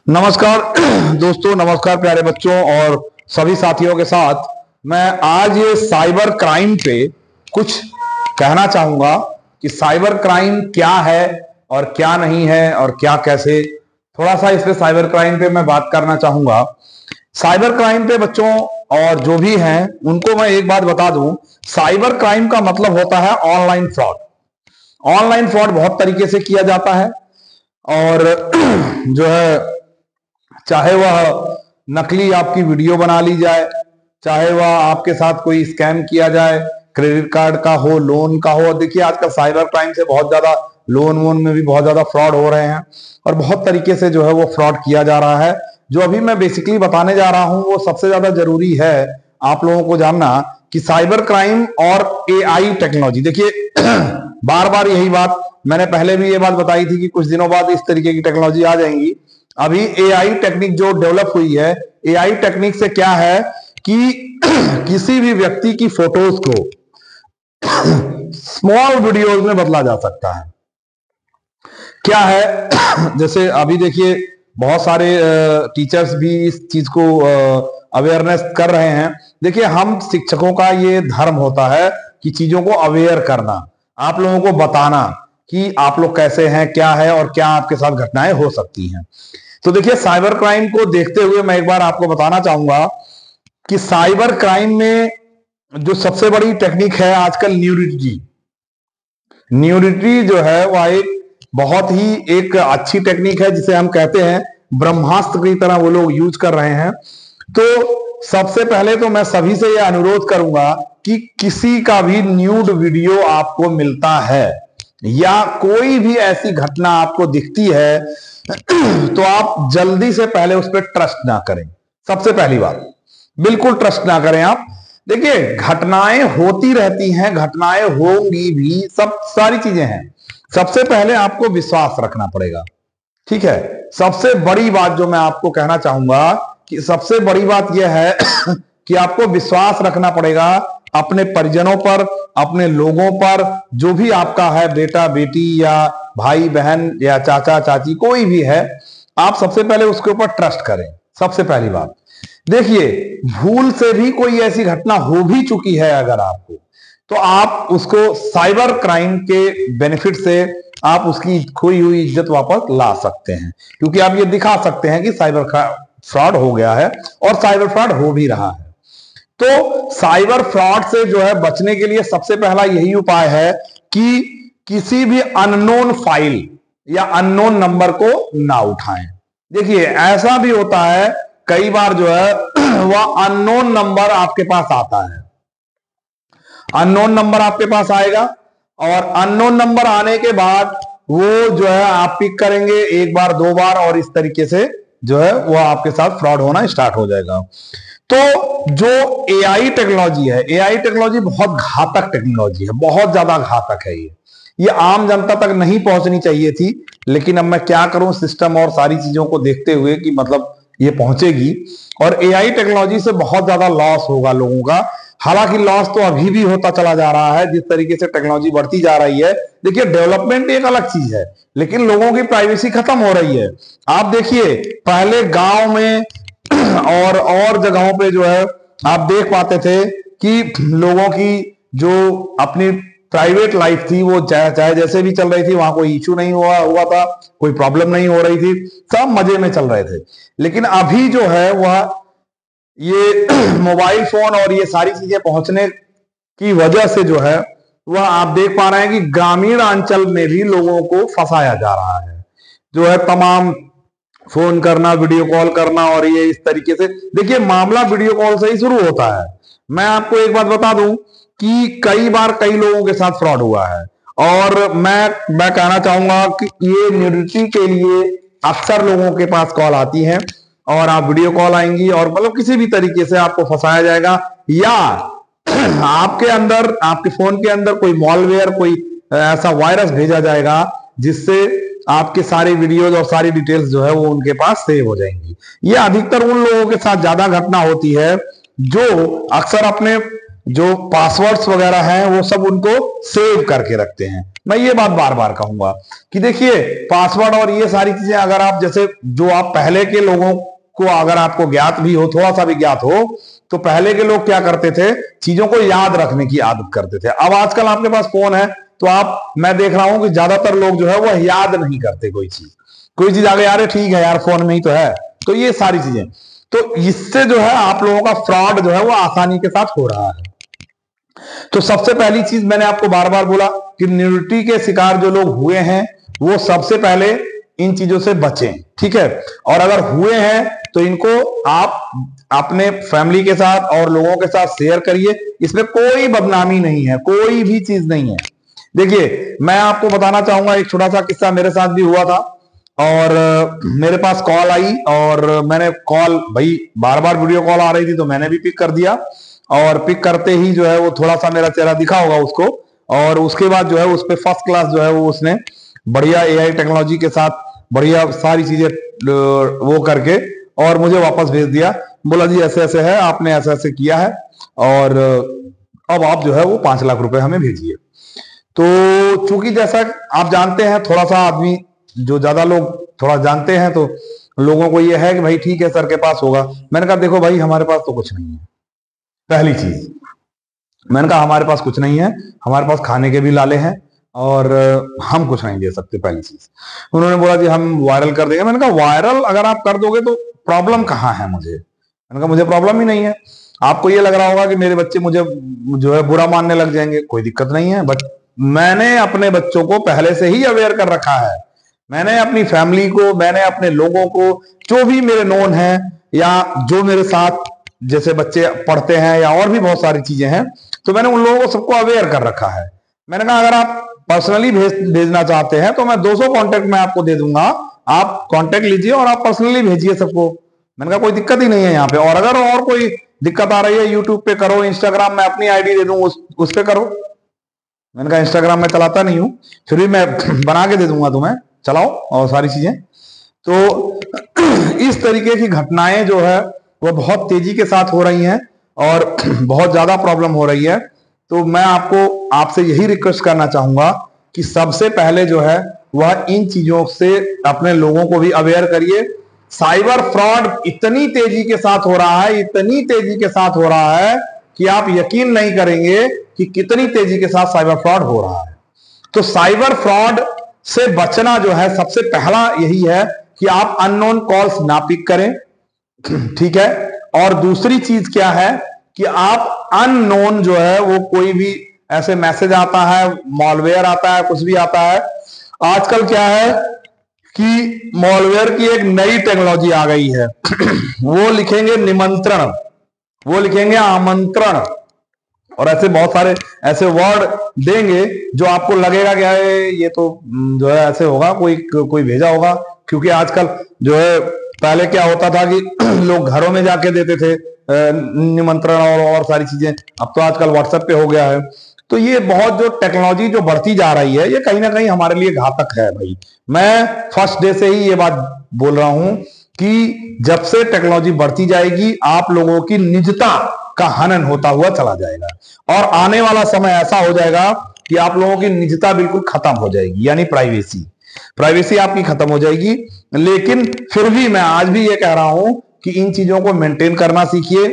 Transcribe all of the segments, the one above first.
नमस्कार दोस्तों, नमस्कार प्यारे बच्चों और सभी साथियों के साथ मैं आज ये साइबर क्राइम पे कुछ कहना चाहूंगा कि साइबर क्राइम क्या है और क्या नहीं है और क्या कैसे, थोड़ा सा इस पे साइबर क्राइम पे मैं बात करना चाहूंगा। साइबर क्राइम पे बच्चों और जो भी हैं उनको मैं एक बात बता दूं, साइबर क्राइम का मतलब होता है ऑनलाइन फ्रॉड। ऑनलाइन फ्रॉड बहुत तरीके से किया जाता है और जो है, चाहे वह नकली आपकी वीडियो बना ली जाए, चाहे वह आपके साथ कोई स्कैम किया जाए, क्रेडिट कार्ड का हो, लोन का हो। देखिए आजकल साइबर क्राइम से बहुत ज्यादा लोन वोन में भी बहुत ज्यादा फ्रॉड हो रहे हैं और बहुत तरीके से जो है वो फ्रॉड किया जा रहा है। जो अभी मैं बेसिकली बताने जा रहा हूं वो सबसे ज्यादा जरूरी है आप लोगों को जानना कि साइबर क्राइम और एआई टेक्नोलॉजी। देखिए बार बार यही बात मैंने पहले भी ये बात बताई थी कि कुछ दिनों बाद इस तरीके की टेक्नोलॉजी आ जाएंगी। अभी एआई टेक्निक जो डेवलप हुई है, एआई टेक्निक से क्या है कि किसी भी व्यक्ति की फोटोज को स्मॉल वीडियोज में बदला जा सकता है। क्या है जैसे अभी देखिए बहुत सारे टीचर्स भी इस चीज को अवेयरनेस कर रहे हैं। देखिए हम शिक्षकों का ये धर्म होता है कि चीजों को अवेयर करना, आप लोगों को बताना कि आप लोग कैसे हैं, क्या है और क्या आपके साथ घटनाएं हो सकती हैं। तो देखिए साइबर क्राइम को देखते हुए मैं एक बार आपको बताना चाहूंगा कि साइबर क्राइम में जो सबसे बड़ी टेक्निक है आजकल न्यूडिटी। न्यूडिटी जो है वह एक बहुत ही एक अच्छी टेक्निक है जिसे हम कहते हैं ब्रह्मास्त्र की तरह वो लोग यूज कर रहे हैं। तो सबसे पहले तो मैं सभी से यह अनुरोध करूंगा कि किसी का भी न्यूड वीडियो आपको मिलता है या कोई भी ऐसी घटना आपको दिखती है तो आप जल्दी से पहले उस पर ट्रस्ट ना करें। सबसे पहली बात, बिल्कुल ट्रस्ट ना करें आप। देखिए घटनाएं होती रहती हैं, घटनाएं होंगी भी, सब सारी चीजें हैं। सबसे पहले आपको विश्वास रखना पड़ेगा, ठीक है। सबसे बड़ी बात जो मैं आपको कहना चाहूंगा कि सबसे बड़ी बात यह है कि आपको विश्वास रखना पड़ेगा अपने परिजनों पर, अपने लोगों पर, जो भी आपका है, बेटा बेटी या भाई बहन या चाचा चाची कोई भी है, आप सबसे पहले उसके ऊपर ट्रस्ट करें। सबसे पहली बात देखिए, भूल से भी कोई ऐसी घटना हो भी चुकी है अगर आपको, तो आप उसको साइबर क्राइम के बेनिफिट से आप उसकी खोई हुई इज्जत वापस ला सकते हैं, क्योंकि आप ये दिखा सकते हैं कि साइबर फ्रॉड हो गया है और साइबर फ्रॉड हो भी रहा है। तो साइबर फ्रॉड से जो है बचने के लिए सबसे पहला यही उपाय है कि किसी भी अननोन फाइल या अननोन नंबर को ना उठाएं। देखिए ऐसा भी होता है कई बार जो है वह अननोन नंबर आपके पास आता है, अननोन नंबर आपके पास आएगा और अननोन नंबर आने के बाद वो जो है आप पिक करेंगे एक बार दो बार और इस तरीके से जो है वो आपके साथ फ्रॉड होना स्टार्ट हो जाएगा। तो जो एआई टेक्नोलॉजी है, एआई टेक्नोलॉजी बहुत घातक टेक्नोलॉजी है, बहुत ज्यादा घातक है। ये आम जनता तक नहीं पहुंचनी चाहिए थी, लेकिन अब मैं क्या करूं, सिस्टम और सारी चीजों को देखते हुए कि मतलब ये पहुंचेगी और एआई टेक्नोलॉजी से बहुत ज्यादा लॉस होगा लोगों का। हालांकि लॉस तो अभी भी होता चला जा रहा है जिस तरीके से टेक्नोलॉजी बढ़ती जा रही है। देखिए डेवलपमेंट एक अलग चीज है, लेकिन लोगों की प्राइवेसी खत्म हो रही है। आप देखिए पहले गांव में और जगहों पे जो है आप देख पाते थे कि लोगों की जो अपनी प्राइवेट लाइफ थी वो चाहे जैसे भी चल रही थी, वहां कोई इश्यू नहीं हुआ था, कोई प्रॉब्लम नहीं हो रही थी, सब मजे में चल रहे थे। लेकिन अभी जो है वह ये मोबाइल फोन और ये सारी चीजें पहुंचने की वजह से जो है वह आप देख पा रहे हैं कि ग्रामीण अंचल में भी लोगों को फंसाया जा रहा है। जो है तमाम फोन करना, वीडियो कॉल करना और ये इस तरीके से, देखिए मामला वीडियो कॉल से ही शुरू होता है। मैं आपको एक बात बता दूं कि कई बार कई लोगों के साथ फ्रॉड हुआ है और मैं कहना चाहूंगा कि ये न्यूडिटी के लिए अक्सर लोगों के पास कॉल आती है और आप वीडियो कॉल आएंगी और मतलब किसी भी तरीके से आपको फंसाया जाएगा या आपके अंदर, आपके फोन के अंदर कोई मॉलवेयर, कोई ऐसा वायरस भेजा जाएगा जिससे आपके सारे वीडियोज और सारी डिटेल्स जो है वो उनके पास सेव हो जाएंगी। ये अधिकतर उन लोगों के साथ ज्यादा घटना होती है जो अक्सर अपने जो पासवर्ड्स वगैरह हैं वो सब उनको सेव करके रखते हैं। मैं ये बात बार बार कहूंगा कि देखिए पासवर्ड और ये सारी चीजें अगर आप जैसे जो आप पहले के लोगों को अगर आपको ज्ञात भी हो, थोड़ा सा भी ज्ञात हो, तो पहले के लोग क्या करते थे, चीजों को याद रखने की आदत करते थे। अब आजकल आपके पास फोन है तो मैं देख रहा हूं कि ज्यादातर लोग जो है वो याद नहीं करते कोई चीज आगे यार ठीक है यार फोन में ही तो है। तो ये सारी चीजें, तो इससे जो है आप लोगों का फ्रॉड जो है वो आसानी के साथ हो रहा है। तो सबसे पहली चीज मैंने आपको बार बार बोला कि न्यूडिटी के शिकार जो लोग हुए हैं वो सबसे पहले इन चीजों से बचें, ठीक है। और अगर हुए हैं तो इनको आप अपने फैमिली के साथ और लोगों के साथ शेयर करिए। इसमें कोई बदनामी नहीं है, कोई भी चीज नहीं है। देखिए मैं आपको बताना चाहूंगा एक छोटा सा किस्सा मेरे साथ भी हुआ था। और मेरे पास कॉल आई और मैंने कॉल, भाई बार बार वीडियो कॉल आ रही थी तो मैंने भी पिक कर दिया। और पिक करते ही जो है वो थोड़ा सा मेरा चेहरा दिखा होगा उसको, और उसके बाद जो है उस पे फर्स्ट क्लास जो है वो उसने बढ़िया एआई टेक्नोलॉजी के साथ बढ़िया सारी चीजें वो करके और मुझे वापस भेज दिया। बोला जी ऐसे ऐसे है, आपने ऐसे ऐसे किया है और अब आप जो है वो 5 लाख रुपए हमें भेजिए। तो चूंकि जैसा आप जानते हैं, थोड़ा सा आदमी जो ज्यादा लोग थोड़ा जानते हैं तो लोगों को ये है कि भाई ठीक है सर के पास होगा। मैंने कहा देखो भाई हमारे पास तो कुछ नहीं है। पहली चीज मैंने कहा हमारे पास कुछ नहीं है, हमारे पास खाने के भी लाले हैं और हम कुछ नहीं दे सकते। पहली चीज उन्होंने बोला जी हम वायरल कर देंगे। मैंने कहा वायरल अगर आप कर दोगे तो प्रॉब्लम कहाँ है मुझे? मैंने कहा मुझे प्रॉब्लम ही नहीं है। आपको ये लग रहा होगा कि मेरे बच्चे मुझे जो है बुरा मानने लग जाएंगे, कोई दिक्कत नहीं है। बट मैंने अपने बच्चों को पहले से ही अवेयर कर रखा है। मैंने अपनी फैमिली को, मैंने अपने लोगों को, जो भी मेरे नोन है या जो मेरे साथ जैसे बच्चे पढ़ते हैं या और भी बहुत सारी चीजें हैं, तो मैंने उन लोगों को सबको अवेयर कर रखा है। मैंने कहा अगर आप पर्सनली भेजना चाहते हैं तो मैं 200 कॉन्टेक्ट मैं आपको दे दूंगा, आप कॉन्टेक्ट लीजिए और आप पर्सनली भेजिए सबको। मैंने कहा कोई दिक्कत ही नहीं है यहाँ पे। और अगर और कोई दिक्कत आ रही है यूट्यूब पे करो, इंस्टाग्राम में अपनी आईडी दे दूं उस पे करो। मैंने कहा इंस्टाग्राम में चलाता नहीं हूं, फिर भी मैं बना के दे दूंगा तुम्हें, चलाओ और सारी चीजें। तो इस तरीके की घटनाएं जो है वो बहुत तेजी के साथ हो रही हैं और बहुत ज्यादा प्रॉब्लम हो रही है। तो मैं आपसे यही रिक्वेस्ट करना चाहूंगा कि सबसे पहले जो है वह इन चीजों से अपने लोगों को भी अवेयर करिए। साइबर फ्रॉड इतनी तेजी के साथ हो रहा है, इतनी तेजी के साथ हो रहा है कि आप यकीन नहीं करेंगे कि कितनी तेजी के साथ साइबर फ्रॉड हो रहा है। तो साइबर फ्रॉड से बचना जो है सबसे पहला यही है कि आप अननोन कॉल्स ना पिक करें, ठीक है। और दूसरी चीज क्या है कि आप अननोन जो है वो कोई भी ऐसे मैसेज आता है, मॉलवेयर आता है, कुछ भी आता है। आजकल क्या है कि मॉलवेयर की एक नई टेक्नोलॉजी आ गई है वो लिखेंगे निमंत्रण, वो लिखेंगे आमंत्रण, और ऐसे बहुत सारे ऐसे वर्ड देंगे जो आपको लगेगा कि ये तो जो है ऐसे होगा, कोई भेजा होगा। क्योंकि आजकल जो है पहले क्या होता था कि लोग घरों में जाके देते थे निमंत्रण और सारी चीजें, अब तो आजकल व्हाट्सएप पे हो गया है। तो ये बहुत जो टेक्नोलॉजी जो बढ़ती जा रही है ये कहीं ना कहीं हमारे लिए घातक है भाई। मैं फर्स्ट डे से ही ये बात बोल रहा हूं कि जब से टेक्नोलॉजी बढ़ती जाएगी आप लोगों की निजता का हनन होता हुआ चला जाएगा और आने वाला समय ऐसा हो जाएगा कि आप लोगों की निजता बिल्कुल खत्म हो जाएगी, यानी प्राइवेसी आपकी खत्म हो जाएगी। लेकिन फिर भी मैं आज भी ये कह रहा हूं कि इन चीजों को मेंटेन करना सीखिए,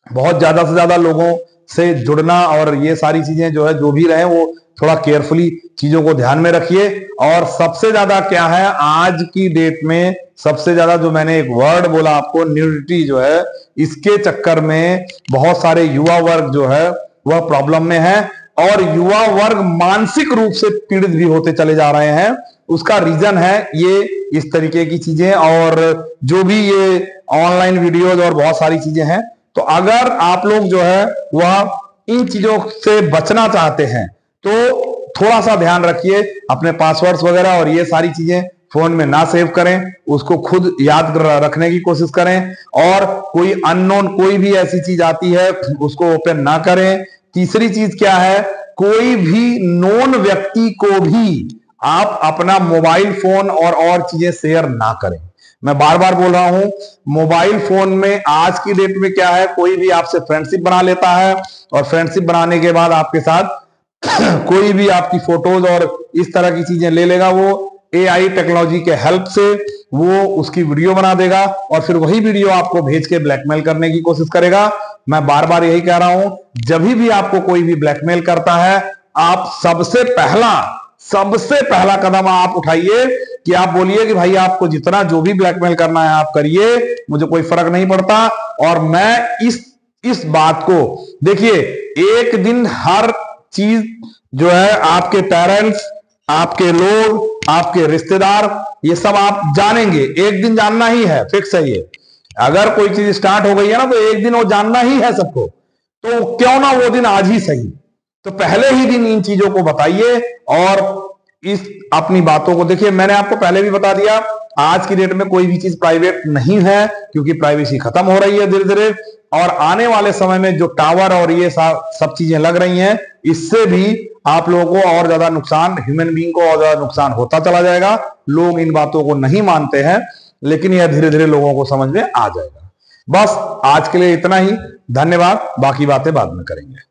बहुत ज्यादा से ज्यादा लोगों से जुड़ना और ये सारी चीजें जो है जो भी रहे वो थोड़ा केयरफुली चीजों को ध्यान में रखिए। और सबसे ज्यादा क्या है आज की डेट में, सबसे ज्यादा जो मैंने एक वर्ड बोला आपको न्यूडिटी जो है, इसके चक्कर में बहुत सारे युवा वर्ग जो है वह प्रॉब्लम में है और युवा वर्ग मानसिक रूप से पीड़ित भी होते चले जा रहे हैं। उसका रीजन है ये इस तरीके की चीजें और जो भी ये ऑनलाइन वीडियोज और बहुत सारी चीजें हैं। तो अगर आप लोग जो है वह इन चीजों से बचना चाहते हैं तो थोड़ा सा ध्यान रखिए, अपने पासवर्ड्स वगैरह और ये सारी चीजें फोन में ना सेव करें, उसको खुद याद रखने की कोशिश करें और कोई अननोन कोई भी ऐसी चीज आती है उसको ओपन ना करें। तीसरी चीज क्या है, कोई भी नोन व्यक्ति को भी आप अपना मोबाइल फोन और चीजें शेयर ना करें। मैं बार बार बोल रहा हूं, मोबाइल फोन में आज की डेट में क्या है, कोई भी आपसे फ्रेंडशिप बना लेता है और फ्रेंडशिप बनाने के बाद आपके साथ कोई भी आपकी फोटोज और इस तरह की चीजें ले लेगा, वो एआई टेक्नोलॉजी के हेल्प से वो उसकी वीडियो बना देगा और फिर वही वीडियो आपको भेज के ब्लैकमेल करने की कोशिश करेगा। मैं बार बार यही कह रहा हूं, जब भी आपको कोई भी ब्लैकमेल करता है, आप सबसे पहला कदम आप उठाइए कि आप बोलिए कि भाई आपको जितना जो भी ब्लैकमेल करना है आप करिए, मुझे कोई फर्क नहीं पड़ता। और मैं इस बात को देखिए, एक दिन हर चीज जो है, आपके पेरेंट्स, आपके लोग, आपके रिश्तेदार, ये सब आप जानेंगे, एक दिन जानना ही है, फिक्स है ये। अगर कोई चीज स्टार्ट हो गई है ना, तो एक दिन वो जानना ही है सबको, तो क्यों ना वो दिन आज ही सही। तो पहले ही दिन इन चीजों को बताइए और इस अपनी बातों को देखिए। मैंने आपको पहले भी बता दिया, आज की डेट में कोई भी चीज प्राइवेट नहीं है, क्योंकि प्राइवेसी खत्म हो रही है धीरे धीरे, और आने वाले समय में जो टावर और ये सब चीजें लग रही हैं, इससे भी आप लोगों को और ज्यादा नुकसान, ह्यूमन बीइंग को और ज्यादा नुकसान होता चला जाएगा। लोग इन बातों को नहीं मानते हैं, लेकिन यह धीरे धीरे लोगों को समझ में आ जाएगा। बस आज के लिए इतना ही, धन्यवाद, बाकी बातें बाद में करेंगे।